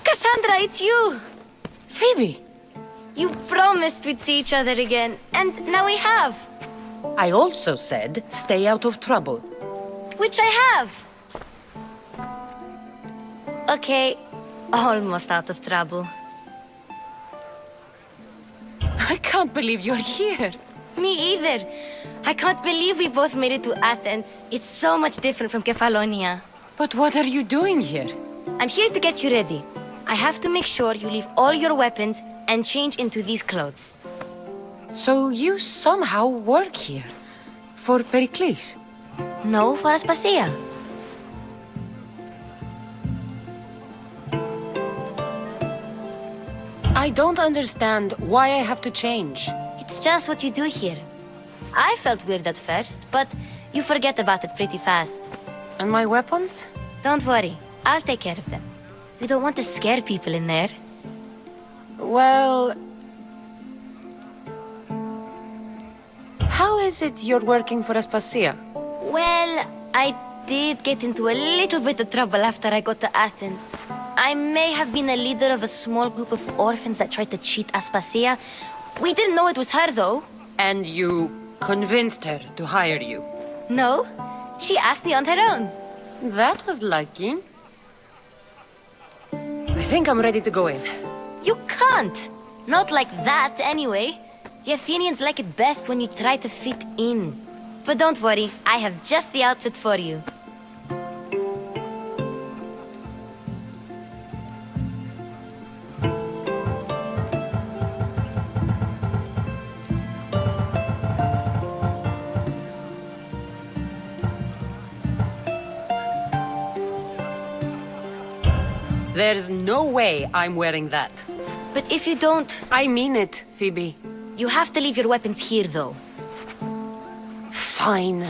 Cassandra, it's you! Phoebe! You promised we'd see each other again, and now we have. I also said stay out of trouble. Which I have. Okay, almost out of trouble. I can't believe you're here. Me either. I can't believe we both made it to Athens. It's so much different from Kefalonia. But what are you doing here? I'm here to get you ready. I have to make sure you leave all your weapons and change into these clothes. So you somehow work here? For Perikles? No, for Aspasia. I don't understand why I have to change. It's just what you do here. I felt weird at first, but you forget about it pretty fast. And my weapons? Don't worry, I'll take care of them. You don't want to scare people in there. Well... How is it you're working for Aspasia? Well, I did get into a little bit of trouble after I got to Athens. I may have been a leader of a small group of orphans that tried to cheat Aspasia. We didn't know it was her, though. And you convinced her to hire you? No, she asked me on her own. That was lucky. I think I'm ready to go in. You can't! Not like that, anyway. The Athenians like it best when you try to fit in. But don't worry, I have just the outfit for you. There's no way I'm wearing that. But if you don't, I mean it, Phoebe. you have to leave your weapons here, though. Fine.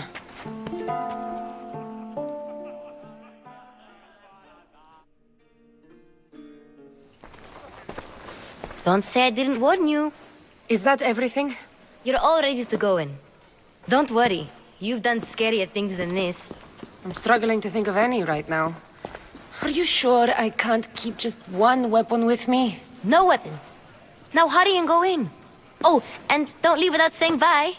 Don't say I didn't warn you. Is that everything? You're all ready to go in. Don't worry, you've done scarier things than this. I'm struggling to think of any right now. Are you sure I can't keep just one weapon with me? No weapons. Now hurry and go in. Oh, and don't leave without saying bye.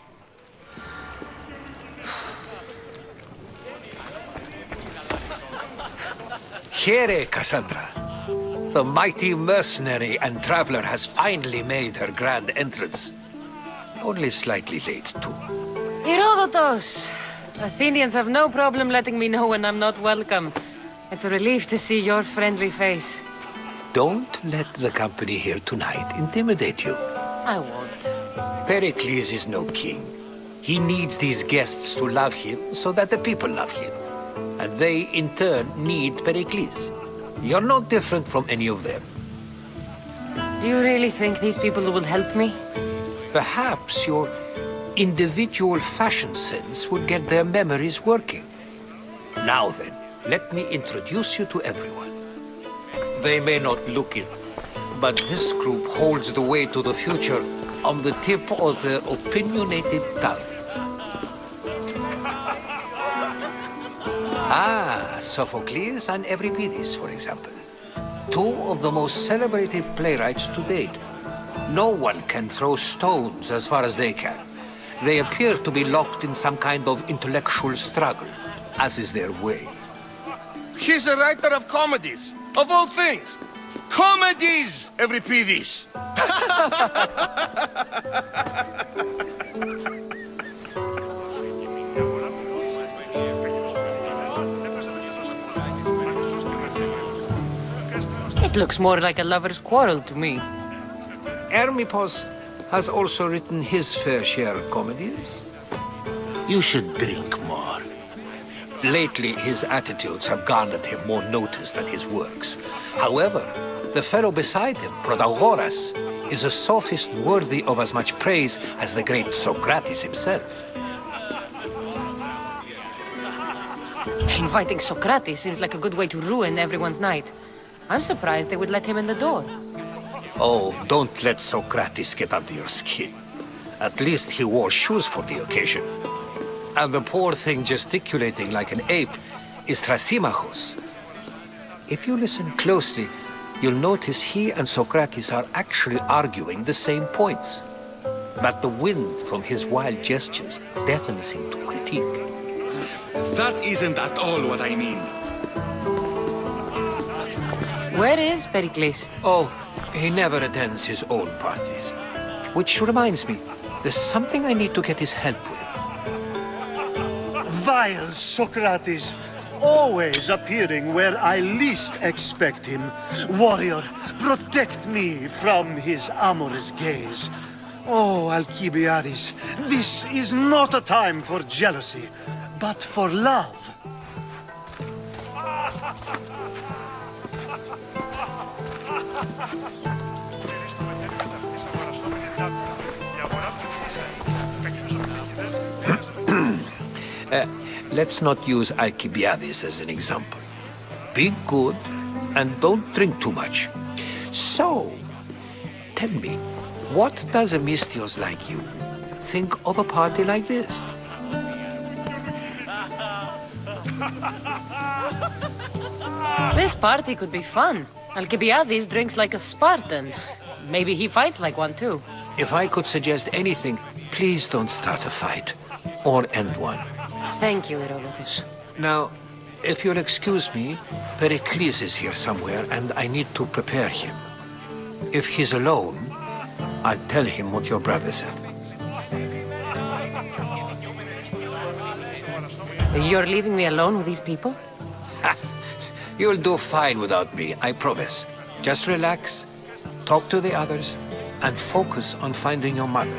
Here, Cassandra. The mighty mercenary and traveler has finally made her grand entrance. Only slightly late, too. Herodotus! Athenians have no problem letting me know when I'm not welcome. It's a relief to see your friendly face. Don't let the company here tonight intimidate you. I won't. Pericles is no king. He needs these guests to love him so that the people love him. And they, in turn, need Pericles. You're no different from any of them. Do you really think these people will help me? Perhaps your individual fashion sense would get their memories working. Now then, let me introduce you to everyone. They may not look it, but this group holds the way to the future on the tip of their opinionated tongues. Ah, Sophocles and Euripides, for example. Two of the most celebrated playwrights to date. No one can throw stones as far as they can. They appear to be locked in some kind of intellectual struggle, as is their way. He's a writer of comedies, of all things. Comedies, Euripides. It looks more like a lover's quarrel to me. Hermippos has also written his fair share of comedies. You should drink more. Lately, his attitudes have garnered him more notice than his works. However, the fellow beside him, Protagoras, is a sophist worthy of as much praise as the great Socrates himself. Inviting Socrates seems like a good way to ruin everyone's night. I'm surprised they would let him in the door. Oh, don't let Socrates get under your skin. At least he wore shoes for the occasion. And the poor thing gesticulating like an ape is Thrasymachos. If you listen closely, you'll notice he and Socrates are actually arguing the same points. But the wind from his wild gestures deafens him to critique. That isn't at all what I mean. Where is Perikles? Oh, he never attends his own parties. Which reminds me, there's something I need to get his help with. Vile Socrates, always appearing where I least expect him. Warrior, protect me from his amorous gaze. Oh, Alcibiades, this is not a time for jealousy, but for love. Let's not use Alcibiades as an example. Be good and don't drink too much. So, tell me, what does a Mystios like you think of a party like this? This party could be fun. Alcibiades drinks like a Spartan. Maybe he fights like one too. If I could suggest anything, please don't start a fight or end one. Thank you, Herodotus. Now, if you'll excuse me, Perikles is here somewhere and I need to prepare him. If he's alone, I'll tell him what your brother said. You're leaving me alone with these people? You'll do fine without me, I promise. Just relax, talk to the others, and focus on finding your mother.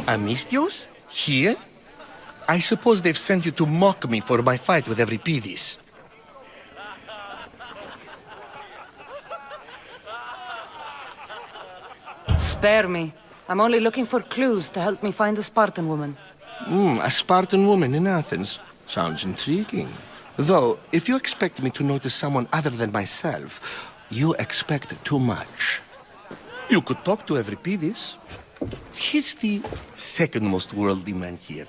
Amistios? Here? I suppose they've sent you to mock me for my fight with Euripides. Spare me. I'm only looking for clues to help me find the Spartan woman. A Spartan woman in Athens. Sounds intriguing. Though, if you expect me to notice someone other than myself, you expect too much. You could talk to Euripides. He's the second most worldly man here.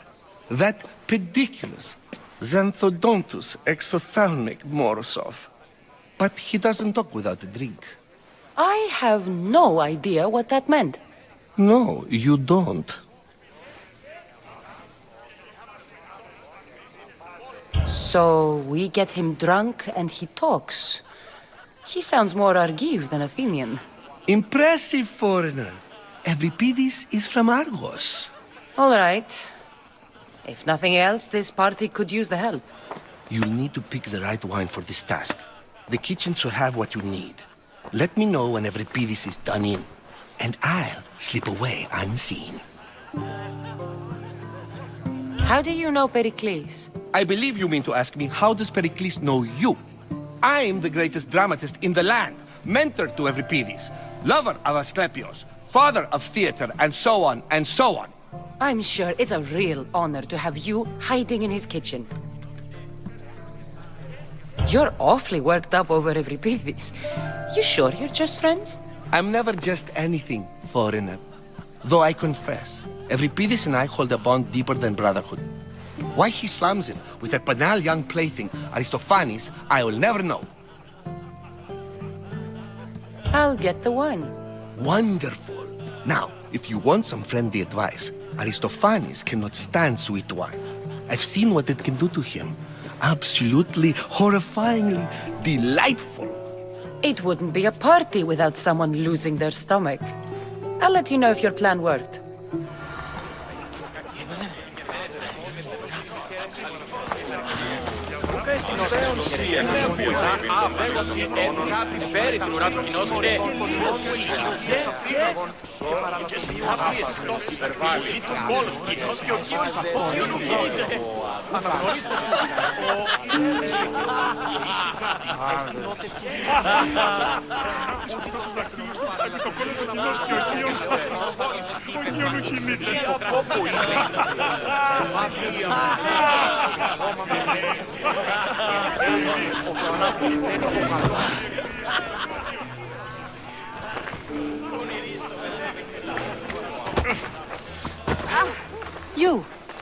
That pediculous, xanthodontus exophthalmic Morosov. But he doesn't talk without a drink. I have no idea what that meant. No, you don't. So we get him drunk and he talks. He sounds more Argive than Athenian. Impressive, foreigner. Euripides is from Argos. All right. If nothing else, this party could use the help. You'll need to pick the right wine for this task. The kitchen should have what you need. Let me know when Euripides is done in, and I'll slip away unseen. How do you know Perikles? I believe you mean to ask me, how does Pericles know you? I'm the greatest dramatist in the land, mentor to Euripides, lover of Asclepios, father of theater, and so on and so on. I'm sure it's a real honor to have you hiding in his kitchen. You're awfully worked up over Euripides. You sure you're just friends? I'm never just anything, foreigner. Though I confess, Euripides and I hold a bond deeper than brotherhood. Why he slams him with that banal young plaything, Aristophanes, I will never know. I'll get the wine. Wonderful. Now, if you want some friendly advice, Aristophanes cannot stand sweet wine. I've seen what it can do to him. Absolutely, horrifyingly delightful. It wouldn't be a party without someone losing their stomach. I'll let you know if your plan worked.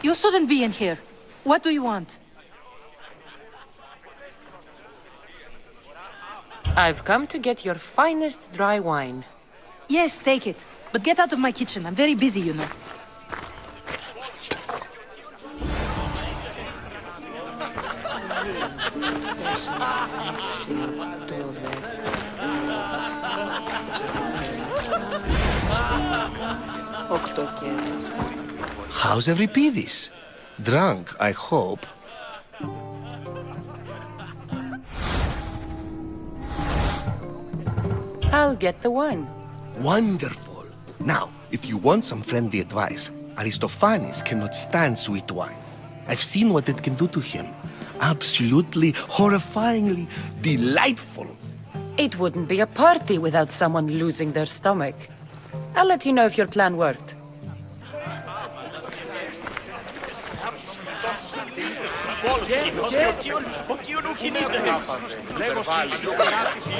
You shouldn't be in here. What do you want? I've come to get your finest dry wine. Yes, take it. But get out of my kitchen. I'm very busy, you know. How's Euripides? Drunk, I hope. I'll get the wine. Wonderful. Now, if you want some friendly advice, Aristophanes cannot stand sweet wine. I've seen what it can do to him. Absolutely, horrifyingly delightful. It wouldn't be a party without someone losing their stomach. I'll let you know if your plan worked.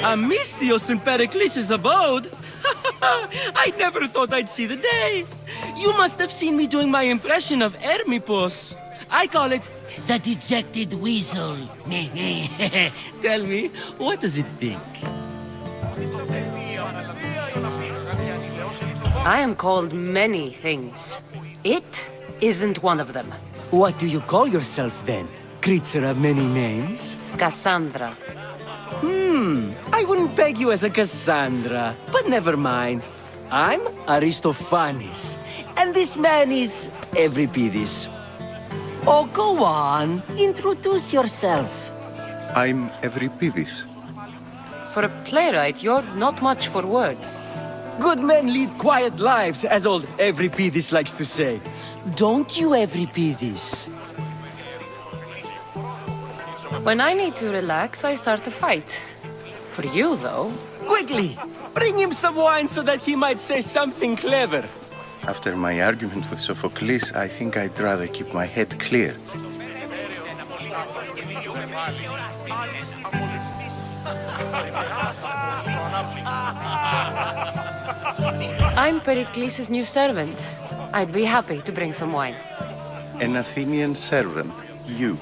Amistios in Perikles' abode? I never thought I'd see the day. You must have seen me doing my impression of Hermipos. I call it the dejected weasel. Tell me, what does it think? I am called many things. It isn't one of them. What do you call yourself then? Creature of many names? Cassandra. I wouldn't peg you as a Cassandra, but never mind. I'm Aristophanes, and this man is Euripides. Oh, go on. Introduce yourself. I'm Euripides. For a playwright, you're not much for words. Good men lead quiet lives, as old Euripides likes to say. Don't you, Euripides? When I need to relax, I start a fight. For you, though... Quickly! Bring him some wine so that he might say something clever. After my argument with Sophocles, I think I'd rather keep my head clear. I'm Perikles' new servant. I'd be happy to bring some wine. An Athenian servant, you.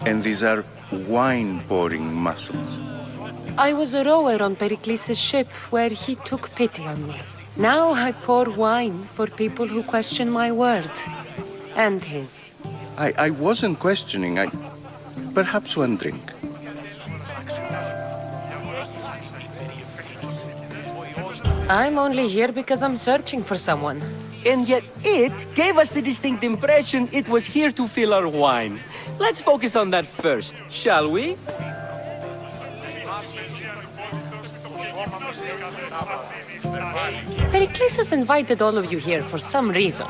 And these are wine-pouring muscles. I was a rower on Perikles' ship where he took pity on me. Now I pour wine for people who question my word. And his. I wasn't questioning, perhaps one drink. I'm only here because I'm searching for someone. And yet it gave us the distinct impression it was here to fill our wine. Let's focus on that first, shall we? Perikles has invited all of you here for some reason.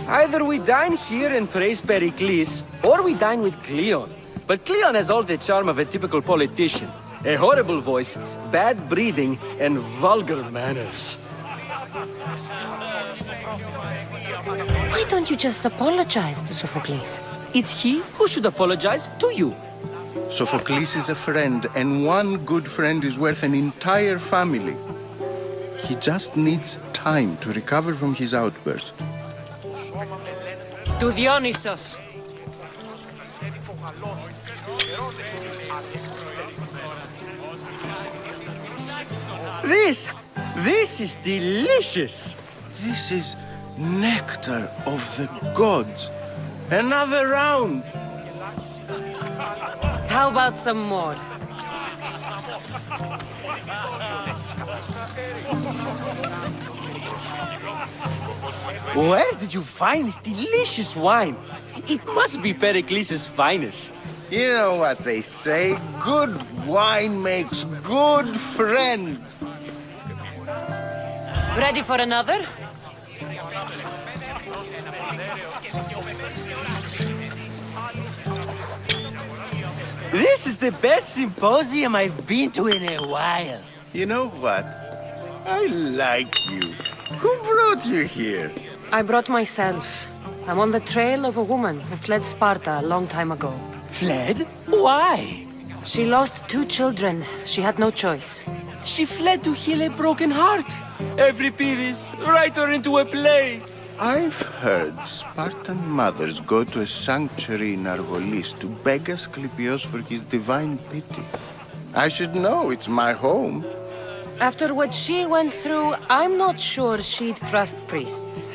Either we dine here and praise Perikles, or we dine with Cleon. But Cleon has all the charm of a typical politician. A horrible voice, bad breeding, and vulgar manners. Why don't you just apologize to Sophocles? It's he who should apologize to you. Sophocles is a friend, and one good friend is worth an entire family. He just needs time to recover from his outburst. To Dionysos. This is delicious. This is nectar of the gods. Another round! How about some more? Where did you find this delicious wine? It must be Perikles' finest. You know what they say, good Wine makes good friends. Ready for another? This is the best symposium I've been to in a while. You know what? I like you. Who brought you here? I brought myself. I'm on the trail of a woman who fled Sparta a long time ago. Fled? Why? She lost 2 children. She had no choice. She fled to heal a broken heart. Euripides, write her into a play. I've heard Spartan mothers go to a sanctuary in Argolis to beg Asclepios for his divine pity. I should know, it's my home. After what she went through, I'm not sure she'd trust priests.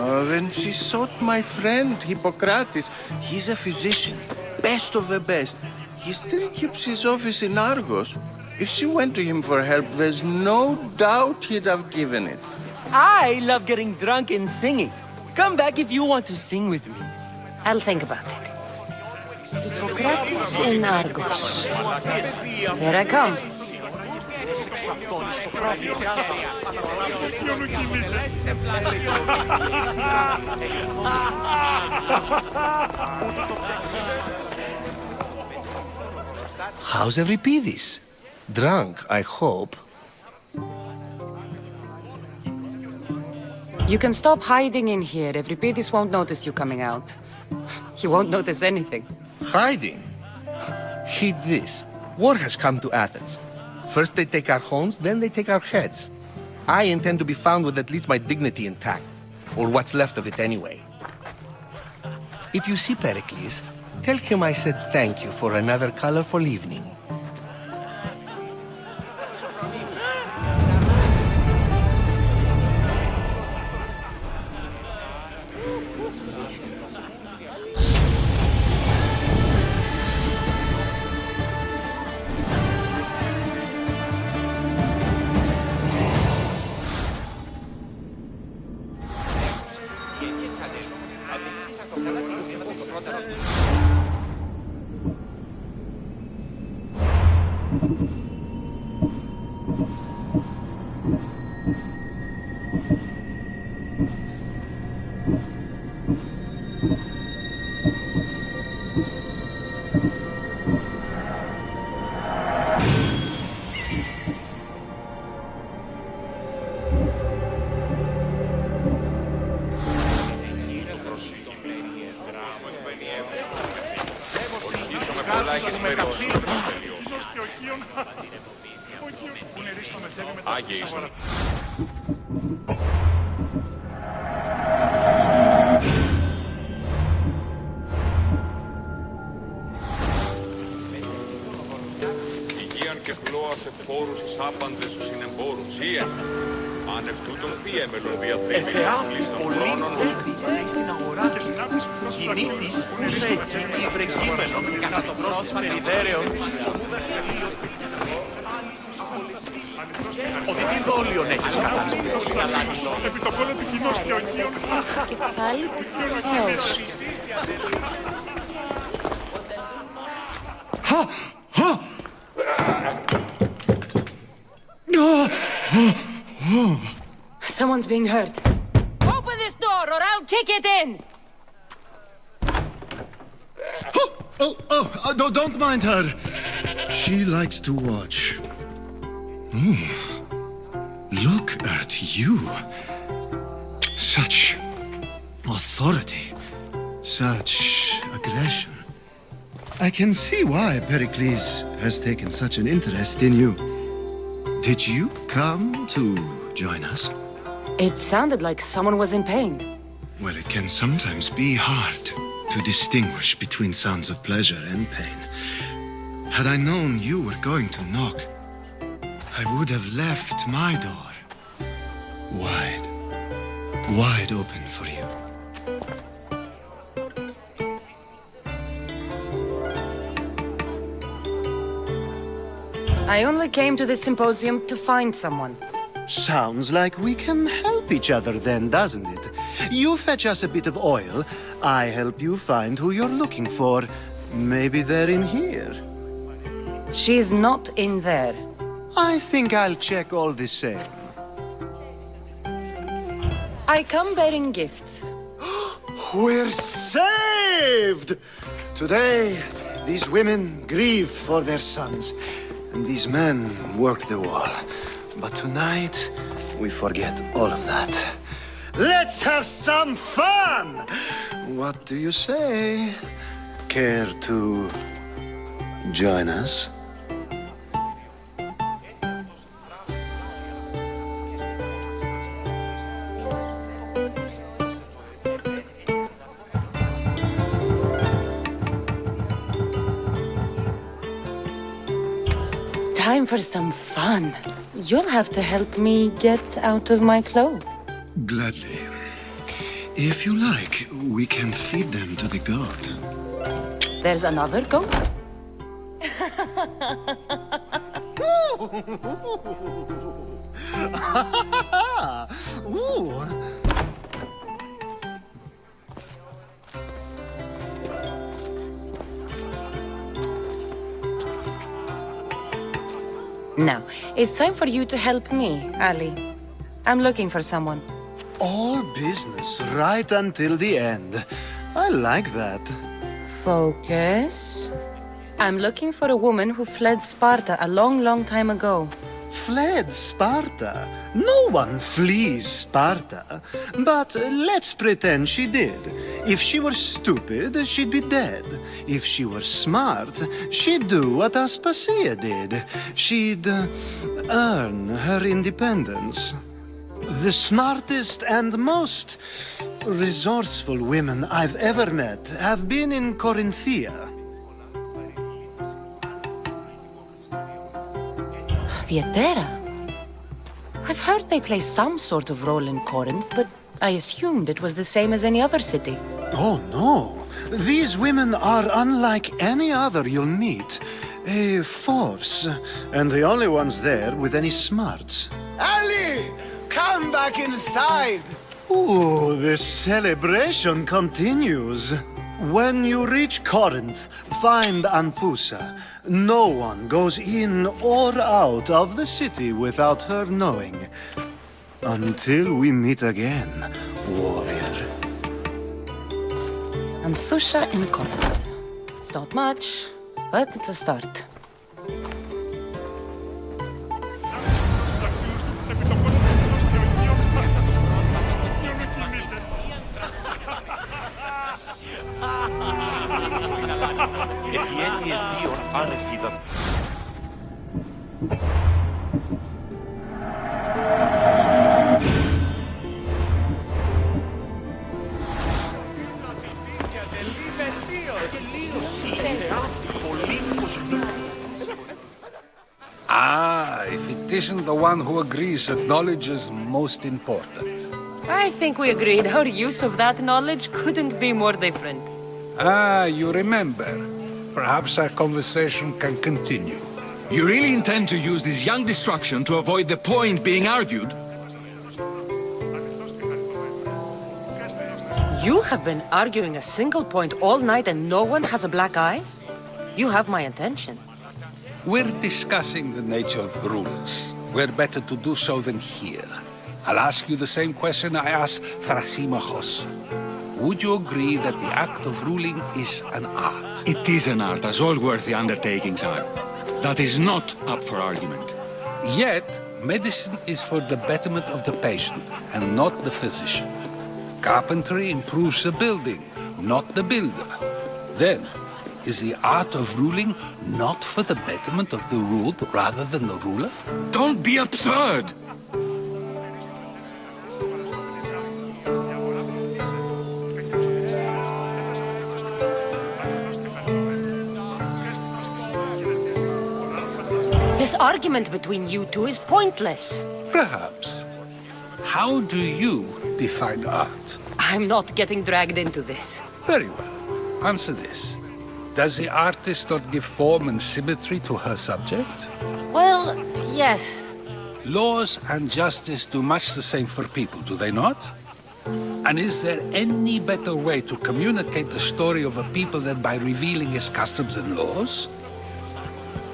Oh, then she sought my friend, Hippocrates. He's a physician, best of the best. He still keeps his office in Argos. If she went to him for help, there's no doubt he'd have given it. I love getting drunk and singing. Come back if you want to sing with me. I'll think about it. Hippocrates in Argos. Here I come. How's Euripides? Drunk, I hope. You can stop hiding in here. Euripides won't notice you coming out. He won't notice anything. Hiding? Heed this. War has come to Athens. First they take our homes, then they take our heads. I intend to be found with at least my dignity intact. Or what's left of it anyway. If you see Perikles, tell him I said thank you for another colorful evening. Υγείαν και πλώα σε φόρους εις άπαντες τους συνεμπόρους. Ιεν, άνευ τούτων ποίε μελωδία τρίβης των χρόνων. Στην αγορά κινήτης ούσα εκείνη βρεγγίμενο κατά το πρόσφατο ιδέρεων. Ότι τι δόλιον έχεις κατάλαβει. Επί το πόλο του κοινός και ο οικείος. Και πάλι χάος. Someone's being hurt. Open this door or I'll kick it in! No, don't mind her. She likes to watch. Look at you. Such authority. Such aggression. I can see why Perikles has taken such an interest in you. Did you come to join us? It sounded like someone was in pain. Well, it can sometimes be hard to distinguish between sounds of pleasure and pain. Had I known you were going to knock, I would have left my door wide open for you. I only came to the symposium to find someone. Sounds like we can help each other then, doesn't it? You fetch us a bit of oil, I help you find who you're looking for. Maybe they're in here. She's not in there. I think I'll check all the same. I come bearing gifts. We're saved! Today, these women grieved for their sons, and these men worked the wall. But tonight, we forget all of that. Let's have some fun! What do you say? Care to join us? Time for some fun. You'll have to help me get out of my clothes. Gladly. If you like, we can feed them to the god. There's another goat? Ooh. Now, it's time for you to help me, Ali. I'm looking for someone. All business right until the end. I like that. Focus. I'm looking for a woman who fled Sparta a long, long time ago. Fled Sparta? No one flees Sparta. But let's pretend she did. If she were stupid, she'd be dead. If she were smart, she'd do what Aspasia did. She'd earn her independence. The smartest and most resourceful women I've ever met have been in Corinthia. Theatera? I've heard they play some sort of role in Corinth, but I assumed it was the same as any other city. Oh, no. These women are unlike any other you'll meet. A force, and the only ones there with any smarts. Ali! Come back inside! Ooh, the celebration continues. When you reach Corinth, find Anthusa. No one goes in or out of the city without her knowing. Until we meet again, warrior. Anthusa in Corinth. It's not much, but it's a start. Ah, if it isn't the one who agrees that knowledge is most important. I think we agreed our use of that knowledge couldn't be more different. Ah, you remember. Perhaps our conversation can continue. You really intend to use this young destruction to avoid the point being argued? You have been arguing a single point all night and no one has a black eye? You have my attention. We're discussing the nature of rules. We're better to do so than here. I'll ask you the same question I asked Thrasymachos. Would you agree that the act of ruling is an art? It is an art, as all worthy undertakings are. That is not up for argument. Yet, medicine is for the betterment of the patient and not the physician. Carpentry improves the building, not the builder. Then, is the art of ruling not for the betterment of the ruled rather than the ruler? Don't be absurd! This argument between you two is pointless. Perhaps. How do you define art? I'm not getting dragged into this. Very well. Answer this. Does the artist not give form and symmetry to her subject? Well, yes. Laws and justice do much the same for people, do they not? And is there any better way to communicate the story of a people than by revealing its customs and laws?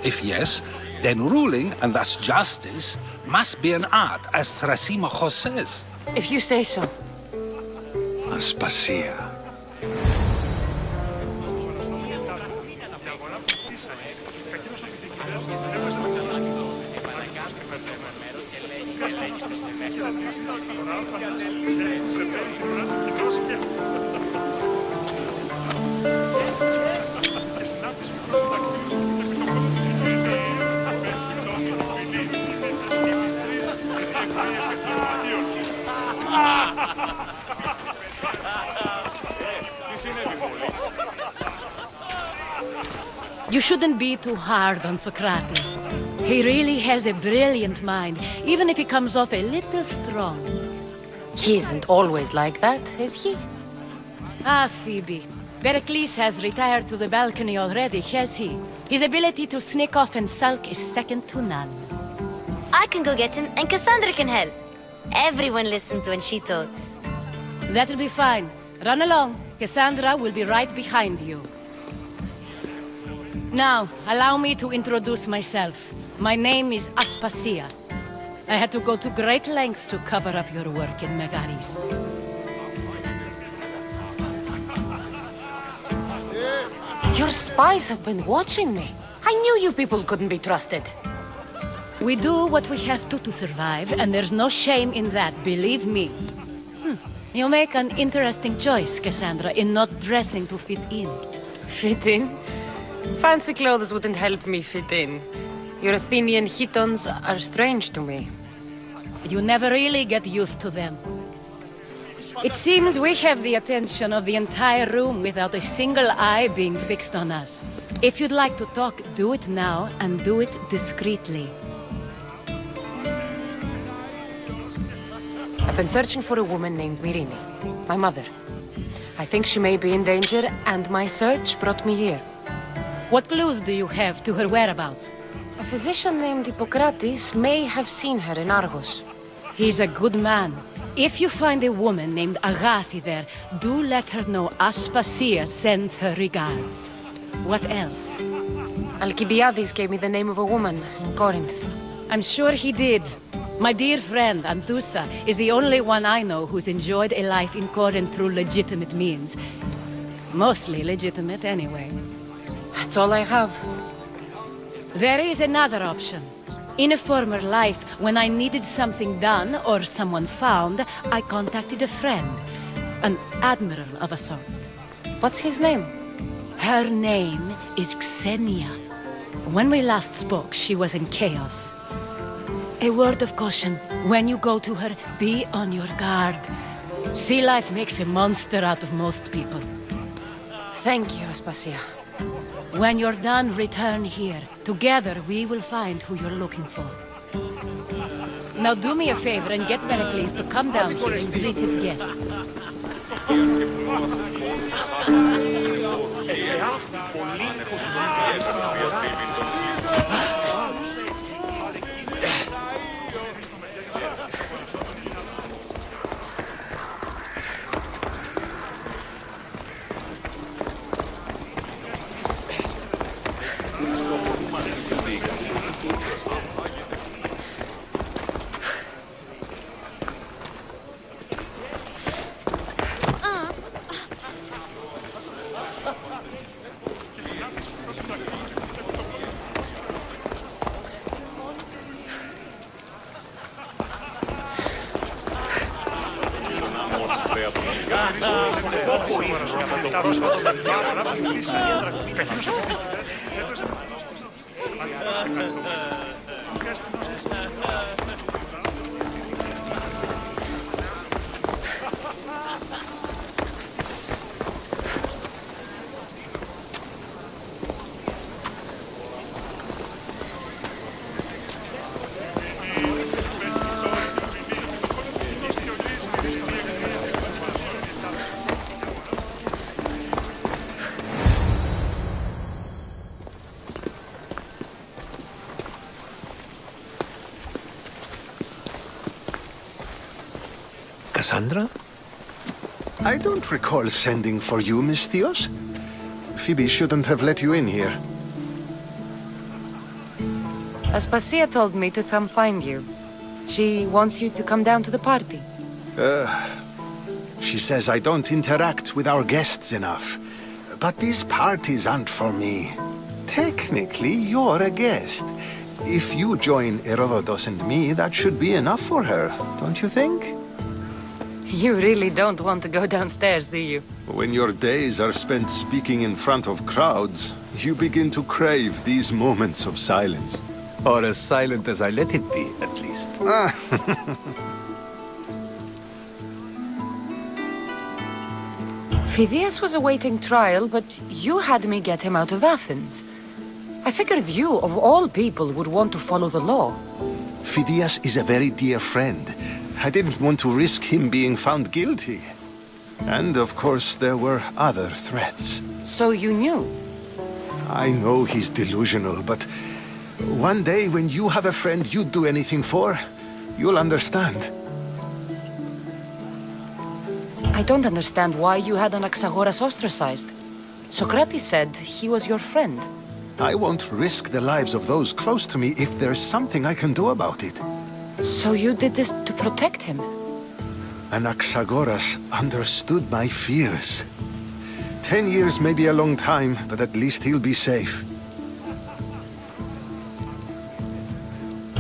If yes, then ruling, and thus justice, must be an art, as Thrasymachos says. If you say so. Aspasia. You shouldn't be too hard on Socrates. He really has a brilliant mind, even if he comes off a little strong. He isn't always like that, is he? Ah, Phoebe. Perikles has retired to the balcony already, has he? His ability to sneak off and sulk is second to none. I can go get him, and Cassandra can help. Everyone listens when she talks. That'll be fine. Run along. Cassandra will be right behind you. Now, allow me to introduce myself. My name is Aspasia. I had to go to great lengths to cover up your work in Megaris. Your spies have been watching me. I knew you people couldn't be trusted. We do what we have to survive, and there's no shame in that, believe me. You make an interesting choice, Cassandra, in not dressing to fit in. Fit in? Fancy clothes wouldn't help me fit in. Your Athenian chitons are strange to me. You never really get used to them. It seems we have the attention of the entire room without a single eye being fixed on us. If you'd like to talk, do it now, and do it discreetly. I've been searching for a woman named Myrine, my mother. I think she may be in danger, and my search brought me here. What clues do you have to her whereabouts? A physician named Hippocrates may have seen her in Argos. He's a good man. If you find a woman named Agathi there, do let her know Aspasia sends her regards. What else? Alcibiades gave me the name of a woman in Corinth. I'm sure he did. My dear friend, Anthusa, is the only one I know who's enjoyed a life in Corinth through legitimate means. Mostly legitimate, anyway. That's all I have. There is another option. In a former life, when I needed something done or someone found, I contacted a friend. An admiral of a sort. What's his name? Her name is Xenia. When we last spoke, she was in chaos. A word of caution. When you go to her, be on your guard. Sea life makes a monster out of most people. Thank you, Aspasia. When you're done, return here. Together, we will find who you're looking for. Now do me a favor and get Perikles to come down here and greet his guests. Cassandra? I don't recall sending for you, Miss Theos. Phoebe shouldn't have let you in here. Aspasia told me to come find you. She wants you to come down to the party. She says I don't interact with our guests enough. But these parties aren't for me. Technically, you're a guest. If you join Herodotus and me, that should be enough for her, don't you think? You really don't want to go downstairs, do you? When your days are spent speaking in front of crowds, you begin to crave these moments of silence. Or as silent as I let it be, at least. Phidias was awaiting trial, but you had me get him out of Athens. I figured you, of all people, would want to follow the law. Phidias is a very dear friend. I didn't want to risk him being found guilty. And of course, there were other threats. So you knew? I know he's delusional, but one day when you have a friend you'd do anything for, you'll understand. I don't understand why you had Anaxagoras ostracized. Socrates said he was your friend. I won't risk the lives of those close to me if there's something I can do about it. So you did this to protect him? Anaxagoras understood my fears. 10 years may be a long time, but at least he'll be safe.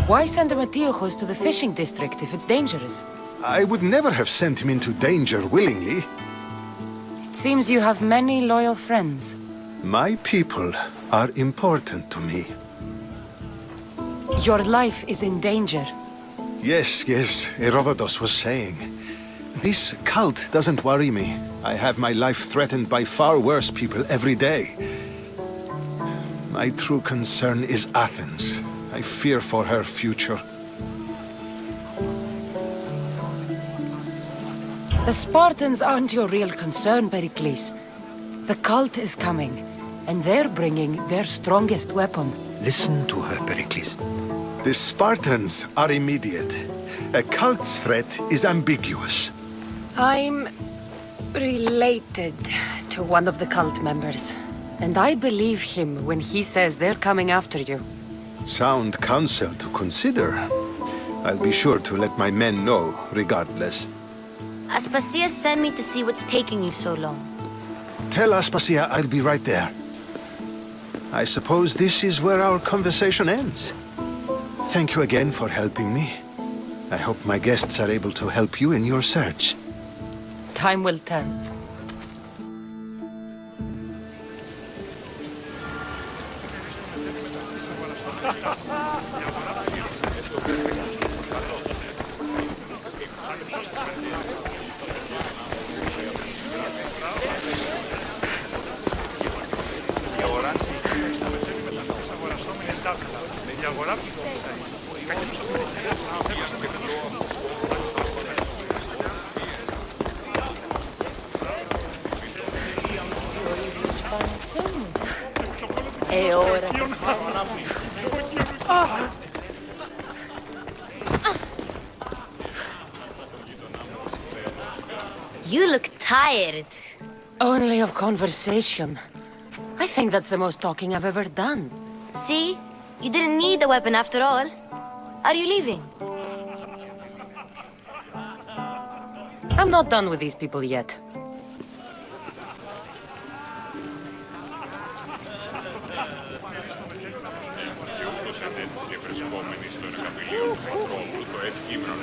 Why send Antiochos to the fishing district if it's dangerous? I would never have sent him into danger willingly. It seems you have many loyal friends. My people are important to me. Your life is in danger. Yes, Herodotus was saying. This cult doesn't worry me. I have my life threatened by far worse people every day. My true concern is Athens. I fear for her future. The Spartans aren't your real concern, Perikles. The cult is coming, and they're bringing their strongest weapon. Listen to her, Perikles. The Spartans are immediate. A cult's threat is ambiguous. I'm related to one of the cult members. And I believe him when he says they're coming after you. Sound counsel to consider. I'll be sure to let my men know, regardless. Aspasia sent me to see what's taking you so long. Tell Aspasia I'll be right there. I suppose this is where our conversation ends. Thank you again for helping me. I hope my guests are able to help you in your search. Time will tell. You look tired. Only of conversation. I think that's the most talking I've ever done. See? You didn't need the weapon after all. Are you leaving? I'm not done with these people yet. Και βρισκόμενοι στο εργαπηλείο του προδρόμου, το F κείμενο